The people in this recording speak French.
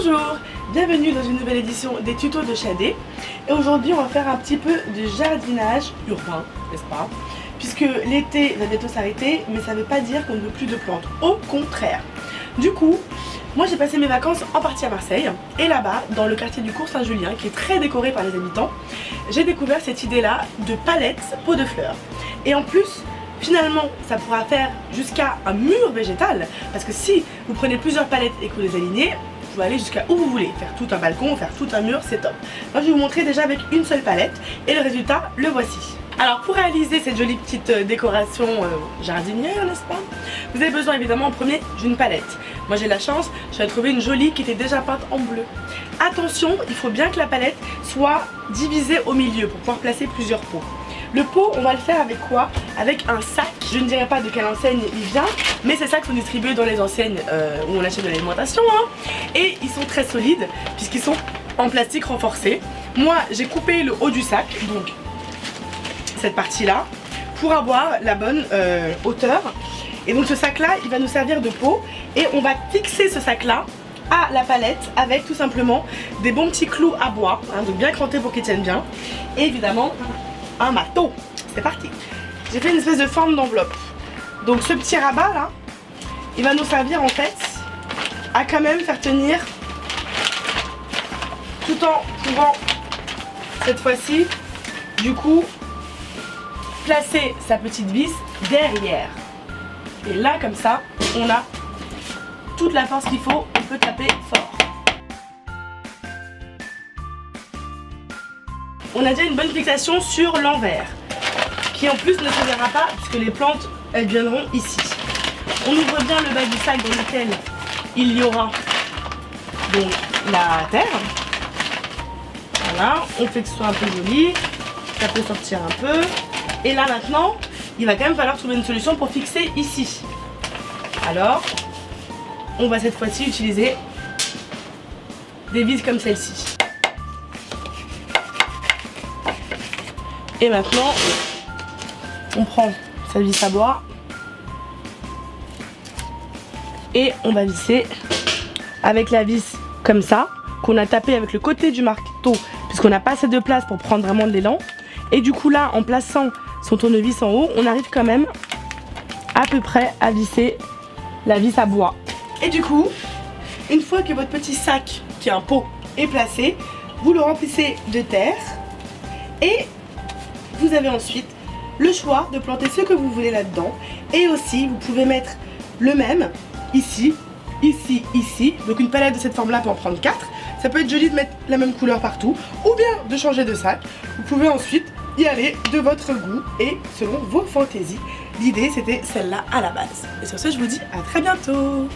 Bonjour, bienvenue dans une nouvelle édition des tutos de Shadé. Et aujourd'hui on va faire un petit peu de jardinage urbain, n'est-ce pas? Puisque l'été va bientôt s'arrêter, mais ça ne veut pas dire qu'on ne veut plus de plantes, au contraire. Du coup, moi j'ai passé mes vacances en partie à Marseille. Et là-bas, dans le quartier du Cours Saint-Julien, qui est très décoré par les habitants, j'ai découvert cette idée-là de palettes pots de fleurs. Et en plus, finalement, ça pourra faire jusqu'à un mur végétal, parce que si vous prenez plusieurs palettes et que vous les alignez, vous pouvez aller jusqu'à où vous voulez, faire tout un balcon, faire tout un mur, c'est top. Moi je vais vous montrer déjà avec une seule palette et le résultat, le voici. Alors pour réaliser cette jolie petite décoration jardinière, n'est-ce pas, vous avez besoin évidemment en premier d'une palette. Moi j'ai la chance, j'avais trouvé une jolie qui était déjà peinte en bleu. Attention, il faut bien que la palette soit divisée au milieu pour pouvoir placer plusieurs pots. Le pot, on va le faire avec quoi? Avec un sac. Je ne dirai pas de quelle enseigne il vient, mais ces sacs sont distribués dans les enseignes où on achète de l'alimentation. Et ils sont très solides puisqu'ils sont en plastique renforcé. Moi, j'ai coupé le haut du sac, donc cette partie-là, pour avoir la bonne hauteur. Et donc ce sac-là, il va nous servir de pot. Et on va fixer ce sac-là à la palette avec tout simplement des bons petits clous à bois, donc bien crantés pour qu'ils tiennent bien. Et évidemment, un marteau. C'est parti. J'ai fait une espèce de forme d'enveloppe. Donc ce petit rabat là, il va nous servir en fait à quand même faire tenir, tout en pouvant cette fois-ci du coup placer sa petite vis derrière. Et là comme ça, on a toute la force qu'il faut, on peut taper fort. On a déjà une bonne fixation sur l'envers, qui en plus ne se verra pas puisque les plantes elles viendront ici. On ouvre bien le bas du sac dans lequel il y aura donc la terre. Voilà, on fait que ce soit un peu joli, ça peut sortir un peu. Et là maintenant, il va quand même falloir trouver une solution pour fixer ici. Alors, on va cette fois-ci utiliser des vis comme celle-ci. Et maintenant, on prend sa vis à bois et on va visser avec la vis comme ça, qu'on a tapé avec le côté du marteau, puisqu'on n'a pas assez de place pour prendre vraiment de l'élan. Et du coup là, en plaçant son tournevis en haut, on arrive quand même à peu près à visser la vis à bois. Et du coup, une fois que votre petit sac, qui est un pot, est placé, vous le remplissez de terre et vous avez ensuite le choix de planter ce que vous voulez là-dedans. Et aussi, vous pouvez mettre le même ici, ici, ici. Donc une palette de cette forme-là peut en prendre 4. Ça peut être joli de mettre la même couleur partout ou bien de changer de sac. Vous pouvez ensuite y aller de votre goût et selon vos fantaisies. L'idée, c'était celle-là à la base. Et sur ce, je vous dis à très bientôt.